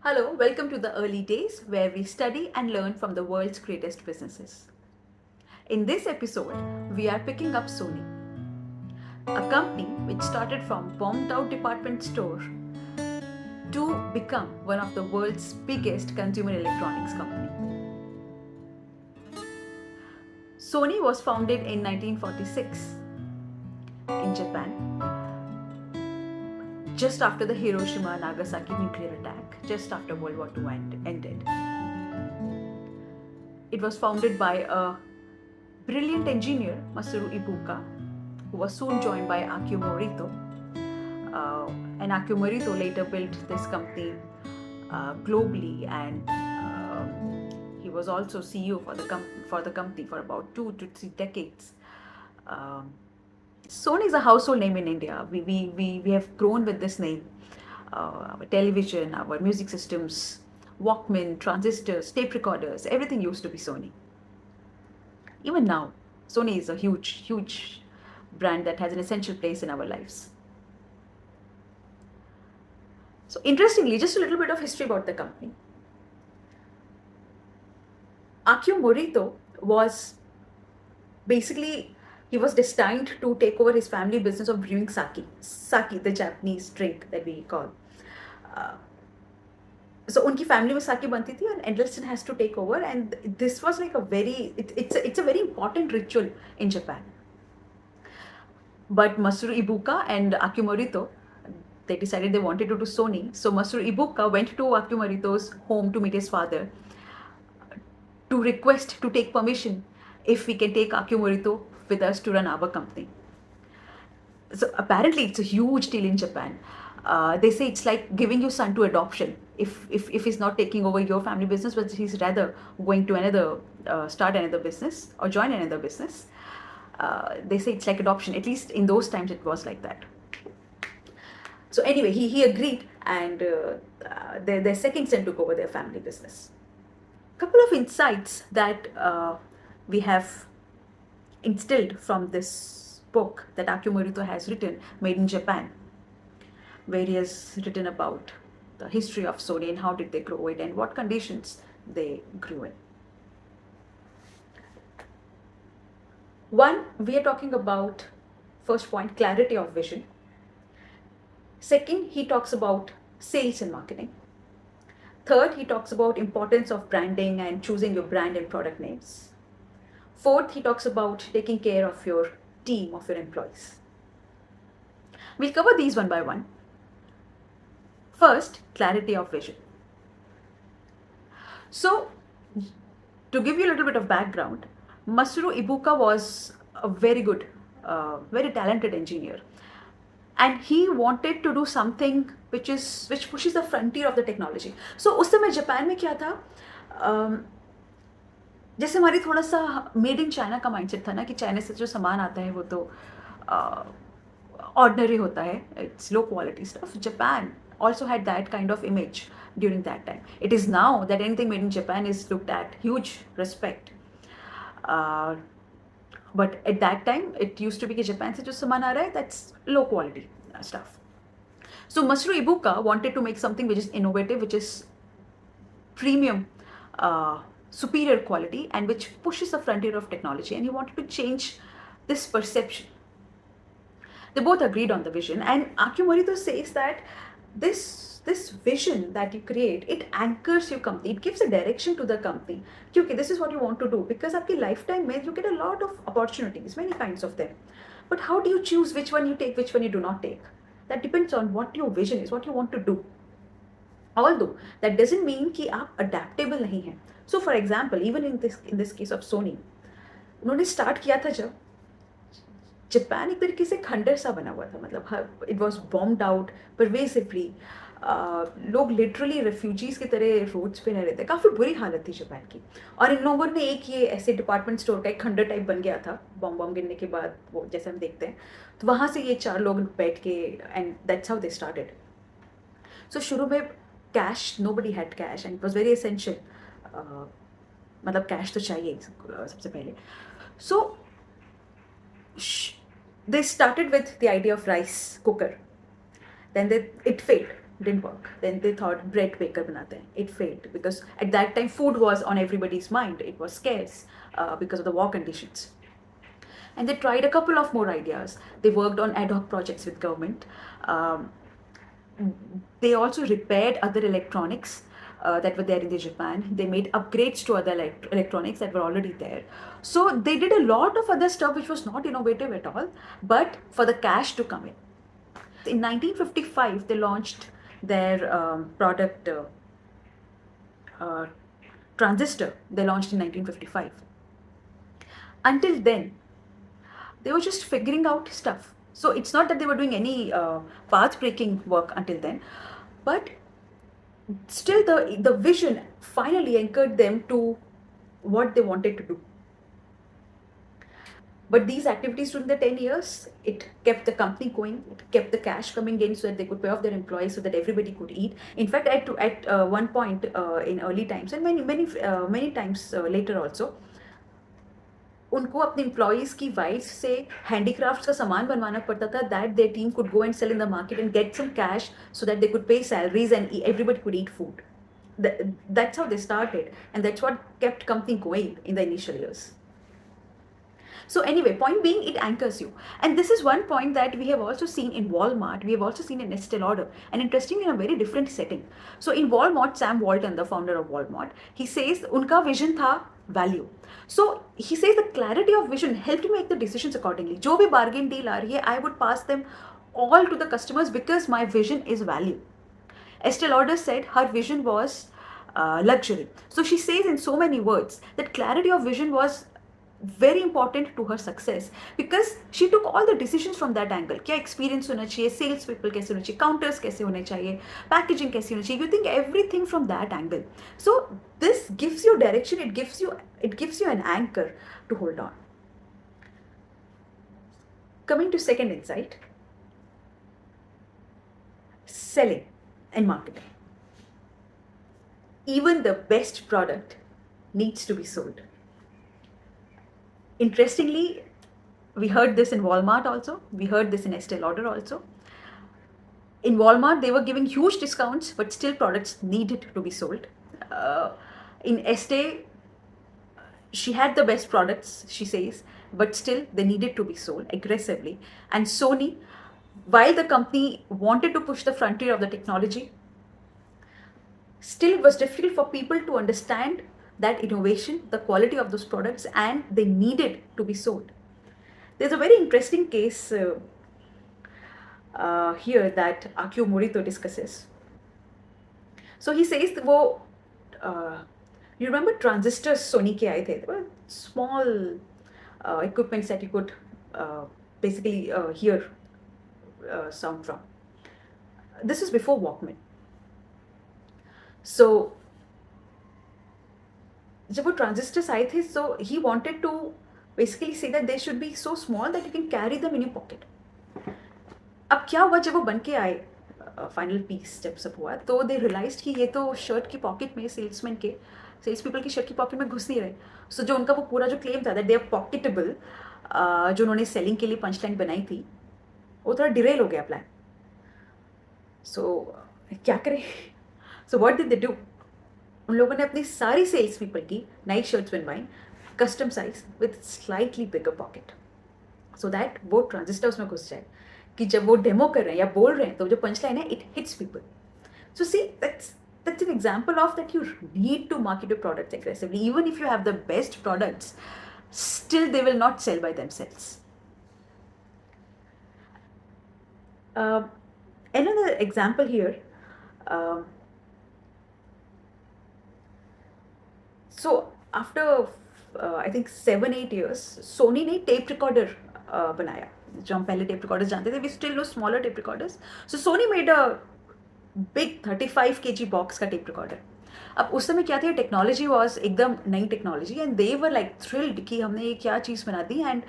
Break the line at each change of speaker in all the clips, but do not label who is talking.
Hello, welcome to the early days where we study and learn from the world's greatest businesses. In this episode, we are picking up Sony, a company which started from bombed out department store to become one of the world's biggest consumer electronics company. Sony was founded in 1946 in Japan, just after the Hiroshima Nagasaki nuclear attack, just after World War II ended. It was founded by a brilliant engineer, Masaru Ibuka, who was soon joined by Akio Morita. And Akio Morita later built this company globally, and he was also CEO for the company for about 2 to 3 decades. Sony is a household name in India. We have grown with this name. Our television, our music systems, Walkman, transistors, tape recorders, everything used to be Sony. Even now, Sony is a huge brand that has an essential place in our lives. So interestingly, just a little bit of history about the company. Akio Morita was basically, he was destined to take over his family business of brewing sake. Sake, the Japanese drink that we call. So उनकी family में sake बनती थी, and Edelson has to take over, and this was like it's a very important ritual in Japan. But Masaru Ibuka and Akio Morita, they decided they wanted to do Sony. So Masaru Ibuka went to Akio Morita's home to meet his father to request to take permission if we can take Akio Morita with us to run our company. So apparently it's a huge deal in Japan. They say it's like giving your son to adoption. If he's not taking over your family business, but he's rather going to start another business or join another business. They say it's like adoption. At least in those times it was like that. So anyway, he agreed, and their second son took over their family business. Couple of insights that we have instilled from this book that Akio Morita has written, Made in Japan, where he has written about the history of Sony and how did they grow it and what conditions they grew in. One, we are talking about, first point, clarity of vision. Second, he talks about sales and marketing. Third, he talks about importance of branding and choosing your brand and product names. Fourth, he talks about taking care of your team, of your employees. We'll cover these one by one. First, clarity of vision. So, to give you a little bit of background, Masaru Ibuka was a very good, very talented engineer. And he wanted to do something which pushes the frontier of the technology. So उस समय Japan में क्या था, जैसे हमारी थोड़ा सा made in China का माइंडसेट था ना, कि चाइना से जो सामान आता है वो तो ऑर्डिनरी होता है, it's low quality stuff. Japan also had that kind of image during that time. It is now that anything made in Japan is looked at huge respect. But at that time, it used to be कि Japan से जो सामान आ रहा है, that's low quality stuff. So Masaru Ibuka wanted to make something which is innovative, which is premium, superior quality, and which pushes the frontier of technology. And he wanted to change this perception. They both agreed on the vision, and Akio Morita says that this vision that you create, it anchors your company, it gives a direction to the company. Okay, this is what you want to do, because आपकी lifetime में you get a lot of opportunities, many kinds of them. But how do you choose which one you take, which one you do not take? That depends on what your vision is, what you want to do. Although that doesn't mean कि आप adaptable नहीं हैं. So for example, even in this case of Sony, उन्होंने start किया था जब Japan एक तरीके से खंडर सा बना हुआ था, मतलब it was bombed out pervasively. लोग लिटरली रेफ्यूजीज की तरह रोड्स पे रह रहे थे, काफ़ी बुरी हालत थी जापान की. और इन लोगों ने एक ये ऐसे डिपार्टमेंट स्टोर का एक खंडर टाइप बन गया था बॉम्ब गिरने के बाद, वो जैसे हम देखते हैं, तो वहाँ से ये 4 लोग बैठ के, and that's how they started. So शुरू में cash, nobody had cash, and it was very essential. मतलब कैश तो चाहिए सबसे पहले. सो they started with the idea of rice cooker. Then it failed. didn't work. Then they thought bread baker banate hain. It failed because at that time food was on everybody's mind. It was scarce because of the war conditions. And they tried a couple of more ideas. They worked on ad hoc projects with government. Um, they also repaired other electronics that were there in the Japan. They made upgrades to other electronics that were already there. So they did a lot of other stuff which was not innovative at all, but for the cash to come in. In 1955, they launched their product transistor. They launched in 1955. Until then, they were just figuring out stuff. So it's not that they were doing any path-breaking work until then, but still the vision finally anchored them to what they wanted to do. But these activities during the 10 years, it kept the company going, it kept the cash coming in so that they could pay off their employees, so that everybody could eat. In fact, at one point in early times, and many times later also, उनको अपने employees की wife से handicrafts का सामान बनवाना पड़ता था, that their team could go and sell in the market and get some cash so that they could pay salaries and everybody could eat food. That's how they started, and that's what kept company going in the initial years. So anyway, point being, it anchors you. And this is one point that we have also seen in Walmart, we have also seen in Estee Lauder, and interestingly in a very different setting. So in Walmart, Sam Walton, the founder of Walmart, he says unka vision tha value. So he says the clarity of vision helped me make the decisions accordingly. Jo bhi bargain deal aa rahi hai, I would pass them all to the customers because my vision is value. Estee Lauder said her vision was luxury. So she says in so many words that clarity of vision was very important to her success because she took all the decisions from that angle. क्या experience होना चाहिए, sales people कैसे होना चाहिए, counters कैसे होने चाहिए, packaging कैसे होना चाहिए. You think everything from that angle. So this gives you direction. It gives you an anchor to hold on. Coming to second insight, selling and marketing. Even the best product needs to be sold. Interestingly, we heard this in Walmart also. We heard this in Estee Lauder also. In Walmart, they were giving huge discounts, but still products needed to be sold. In Estee, she had the best products, she says, but still they needed to be sold aggressively. And Sony, while the company wanted to push the frontier of the technology, still it was difficult for people to understand that innovation, the quality of those products, and they needed to be sold. There's a very interesting case here that Akio Morita discusses. So he says that you remember transistors Sony ke aaye the? They were small equipments that you could basically hear sound from. This is before Walkman. So जब वो transistors आए थे, so he wanted to basically say that they should be so small that you can carry them in your pocket. अब क्या हुआ जब वो बन के आए, फाइनल पीस जब सब हुआ, तो दे रियलाइज कि ये तो शर्ट की पॉकेट में सेल्स पीपल की शर्ट की पॉकेट में घुस नहीं रहे. सो जो उनका वो पूरा जो क्लेम था दैट दे आर पॉकेटेबल, जो उन्होंने सेलिंग के लिए पंच लाइन बनाई थी, वो थोड़ा डिरेल हो गया प्लान. सो क्या करें? So what did they do? उन लोगों ने अपनी सारी सेल्स पीपल की नई शर्ट्स बनवाई, custom size with slightly bigger pocket, so that वो ट्रांजिस्टर उसमें घुस जाए कि जब वो डेमो कर रहे हैं या बोल रहे हैं तो जो पंच लाइन है it hits people. So see that's an example of that you need to market your products aggressively. Even if you have the best products, still they will not sell by themselves. Another example here, so after I think 7-8 years, Sony ने tape recorder बनाया. जो हम पहले tape recorders जानते थे, we still know smaller tape recorders. So Sony made a big 35 kg box का tape recorder. अब उस समय क्या था, टेक्नोलॉजी वॉज एकदम नई technology and they were like thrilled कि हमने ये क्या चीज़ बना दी and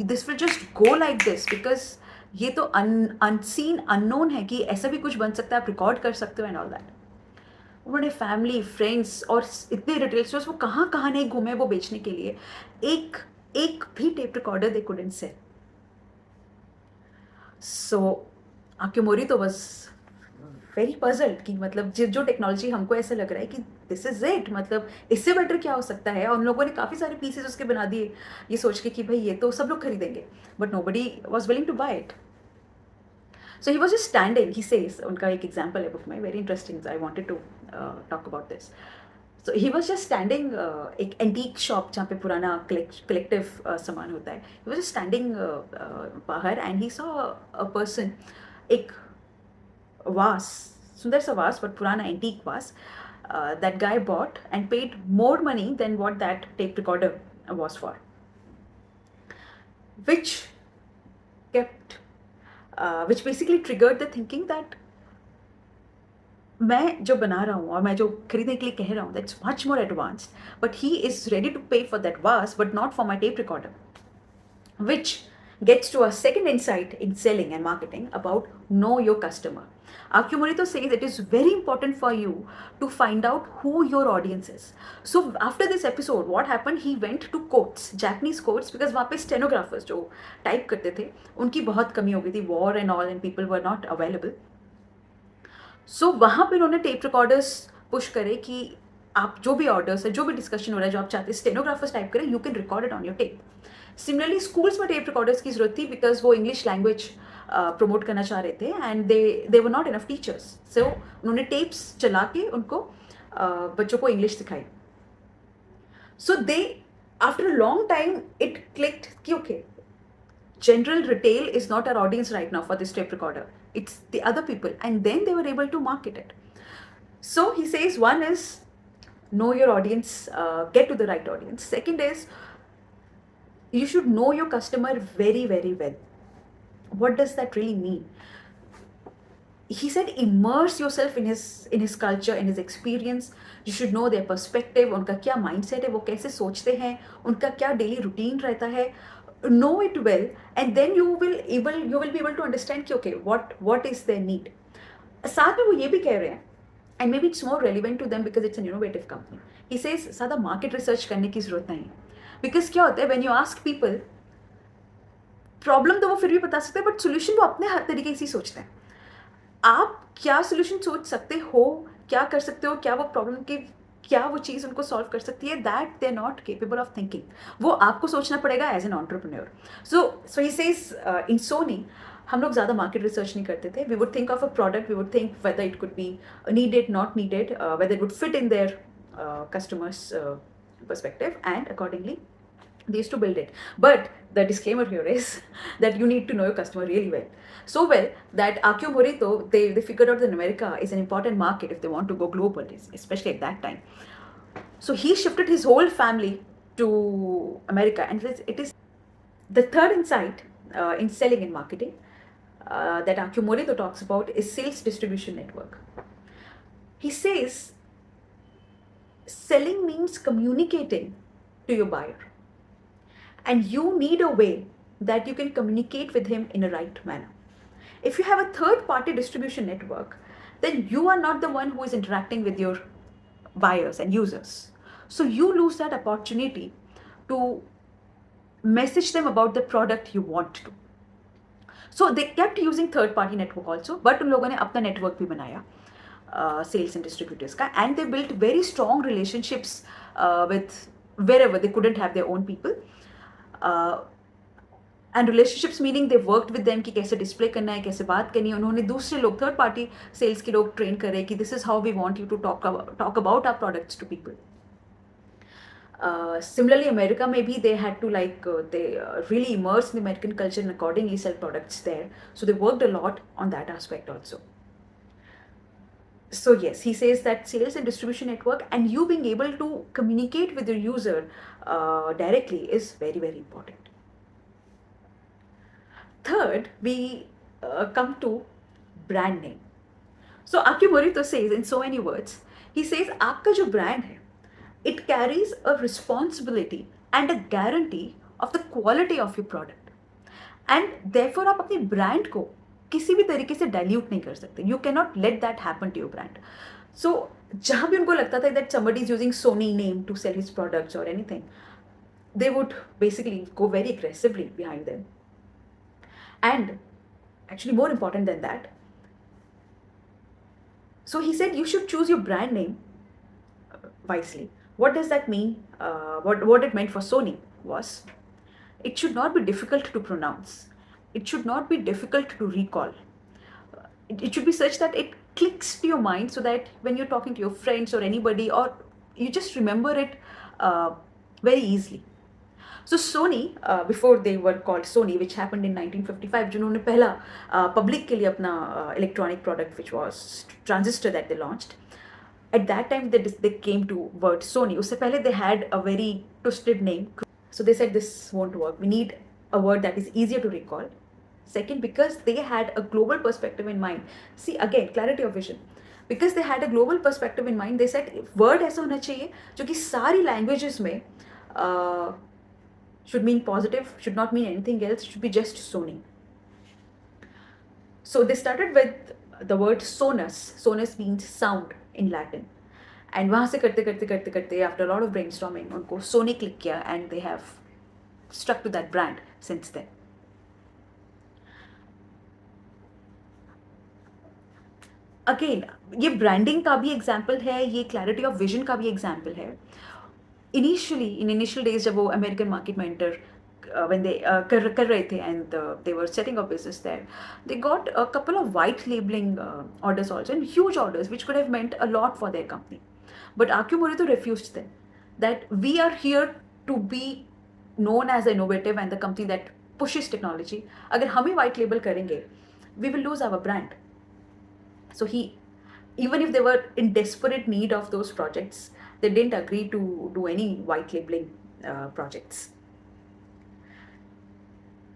this will just go like this because ये तो अनसीन अननोन है कि ऐसा भी कुछ बन सकता है, आप रिकॉर्ड कर सकते हो एंड ऑल दैट. उन्होंने फैमिली फ्रेंड्स और इतने रिटेल स्टोर्स वो कहाँ नहीं घूमे वो बेचने के लिए, एक भी tape recorder they couldn't sell. So Akio Morita was very puzzled कि मतलब जो टेक्नोलॉजी हमको ऐसा लग रहा है कि दिस इज इट, मतलब इससे बेटर क्या हो सकता है, और उन लोगों ने काफ़ी सारे पीसेस उसके बना दिए ये सोच के कि भाई ये तो सब लोग खरीदेंगे, but nobody was willing to buy it. So he was just standing, he says, उनका एक एग्जाम्पल है बुक में, very interesting, I wanted to talk about this. So he was just standing, एक एंटीक शॉप जहाँ पे पुराना collective सामान होता है. He was just standing बाहर and he saw a person, एक वास, सुंदर सा वास बट पुराना एंटीक वास, that guy bought and paid more money than what that tape recorder was for, which kept which basically triggered the thinking that मैं जो बना रहा हूँ और मैं जो खरीदने के लिए कह रहा हूँ, that's much more advanced, but he is ready to pay for that was but not for my tape recorder, which gets to a second insight in selling and marketing about know your customer. Akio Morita says it is very important for you to find out who your audience is. So after this episode, what happened? He went to courts, Japanese courts, because वहाँ पे stenographers जो type करते थे उनकी बहुत कमी हो गई थी, war and all, and people were not available. So वहाँ पे उन्होंने टेप रिकॉर्डर्स पुश करे कि आप जो भी ऑर्डर्स है, जो भी डिस्कशन हो रहा है, जो आप चाहते हैं स्टेनोग्राफर्स टाइप करें, you can record it on your tape. Similarly schools में टेप रिकॉर्डर्स की जरूरत थी बिकॉज वो इंग्लिश लैंग्वेज प्रमोट करना चाह रहे थे and they were not enough teachers. So उन्होंने टेप्स चला के उनको बच्चों को इंग्लिश सिखाई. So they after a long time it clicked कि okay, general retail is not our audience right now for this tape recorder, it's the other people, and then they were able to market it. So he says one is know your audience, get to the right audience. Second is you should know your customer very very well. What does that really mean? He said immerse yourself in his culture, in his experience. You should know their perspective, उनका क्या mindset है, वो कैसे सोचते हैं, उनका क्या daily routine रहता है. Know it well, and then you will be able to understand कि okay, what is their need. साथ में वो ये भी कह रहे हैं, and maybe it's more relevant to them because it's an innovative company. He says ज़्यादा market research करने की ज़रूरत नहीं, because क्या होता है when you ask people, problem तो वो फिर भी बता सकते हैं बट सोल्यूशन वो अपने हर तरीके से सोचते हैं. आप क्या सोल्यूशन सोच सकते हो, क्या कर सकते हो, क्या वो प्रॉब्लम की क्या वो चीज़ उनको सॉल्व कर सकती है, that they are not capable of thinking. वो आपको सोचना पड़ेगा as an entrepreneur. So he says in Sony हम लोग ज़्यादा मार्केट रिसर्च नहीं करते थे. We would think of a product, we would think whether it could be needed, not needed, whether it would fit in their customers' perspective, and accordingly they used to build it. But the disclaimer here is that you need to know your customer really well. So well that Akio Morita, they figured out that America is an important market if they want to go global, especially at that time. So he shifted his whole family to America, and it is the third insight in selling and marketing that Akio Morita talks about is sales distribution network. He says selling means communicating to your buyer, and you need a way that you can communicate with him in a right manner. If you have a third-party distribution network, then you are not the one who is interacting with your buyers and users. So you lose that opportunity to message them about the product you want to. So they kept using third-party network also, but उन लोगों ने अपना network भी बनाया sales and distributors का, and they built very strong relationships with wherever they couldn't have their own people. And relationships meaning they worked with them कि कैसे display करना है, कैसे बात करनी है. उन्होंने दूसरे लोग, थर्ड पार्टी सेल्स के लोग ट्रेन करे कि this is how we want you to talk about our products to people. Similarly, America maybe they had to they really immerse in the American culture and accordingly sell products there. So they worked a lot on that aspect also. So yes, he says that sales and distribution network and you being able to communicate with your user directly is very very important. Third, we come to brand name. So Akio Morita says in so many words, he says आपका जो brand है, it carries a responsibility and a guarantee of the quality of your product, and therefore आप अपनी brand को किसी भी तरीके से dilute नहीं कर सकते. You cannot let that happen to your brand. So जहाँ भी उनको लगता था that somebody is using Sony name to sell his products or anything, they would basically go very aggressively behind them. And actually more important than that, So he said you should choose your brand name wisely. What does that mean? What it meant for Sony was it should not be difficult to pronounce. It should not be difficult to recall. It should be such that it clicks to your mind so that when you're talking to your friends or anybody, or you just remember it very easily. So Sony, before they were called Sony, which happened in 1955, जिन्होंने पहला public के लिए अपना electronic product which was transistor that they launched. At that time they came to word Sony. उससे पहले they had a very twisted name. So they said this won't work. We need a word that is easier to recall. Second, because they had a global perspective in mind. See, again, clarity of vision. Because they had a global perspective in mind, they said word ऐसा होना चाहिए जो कि सारी languages में should mean positive, should not mean anything else, should be just Sony. So they started with the word sonus. Sonus means sound in Latin. And वहाँ से करते after a lot of brainstorming उनको Sony click किया, and they have stuck to that brand since then. Again ये branding का भी example है, ये क्लैरिटी ऑफ विजन का भी एग्जाम्पल है. इनिशियली इन इनिशियल डेज जब वो अमेरिकन मार्केट में एंटर when they कर रहे थे, and they were setting up business there, they got a couple of white labeling orders also, and huge orders which could have meant a lot for their company. But Akio Morita refused them, that we are here to be known as innovative and the company that pushes technology. अगर हम ही white label करेंगे, we will lose our brand. So even if they were in desperate need of those projects, they didn't agree to do any white labeling projects.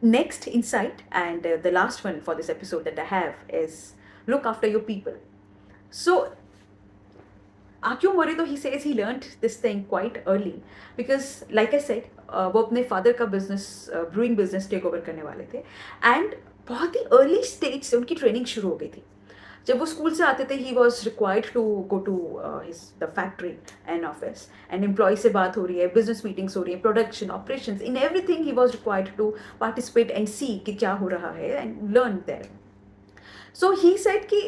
Next insight, and the last one for this episode that I have, is look after your people. So Akio Morita, he says he learned this thing quite early because, like I said, वो अपने father का business brewing business take over करने वाले थे, and बहुत ही early stage से उनकी training शुरू हो गई थी. जब वो स्कूल से आते थे, he was required to go to the factory and office, and employ से बात हो रही है, बिजनेस मीटिंग्स हो रही है, production operations, in everything he was required to participate and see कि क्या हो रहा है, and learn there. So he said कि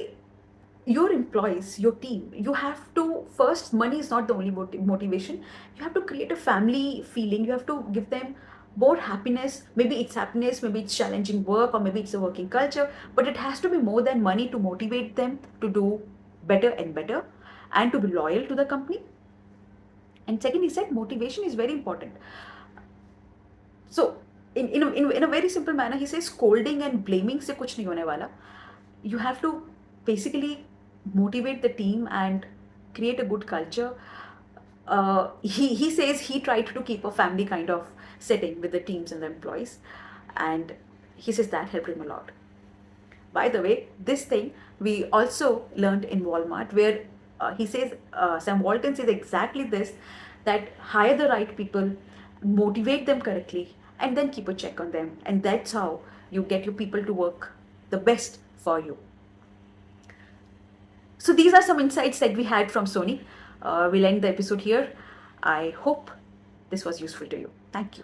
your employees, your team, you have to, first, money is not the only motivation. You have to create a family feeling. You have to give them more happiness. Maybe it's happiness, maybe it's challenging work, or maybe it's a working culture, but it has to be more than money to motivate them to do better and better, and to be loyal to the company. And second, he said motivation is very important. So in a very simple manner, he says scolding and blaming से कुछ नहीं होने वाला. You have to basically motivate the team and create a good culture. He says he tried to keep a family kind of setting with the teams and the employees, and he says that helped him a lot. By the way, this thing we also learned in Walmart, where he says Sam Walton says exactly this, that hire the right people, motivate them correctly, and then keep a check on them, and that's how you get your people to work the best for you. So these are some insights that we had from Sony. We'll end the episode here. I hope this was useful to you. Thank you.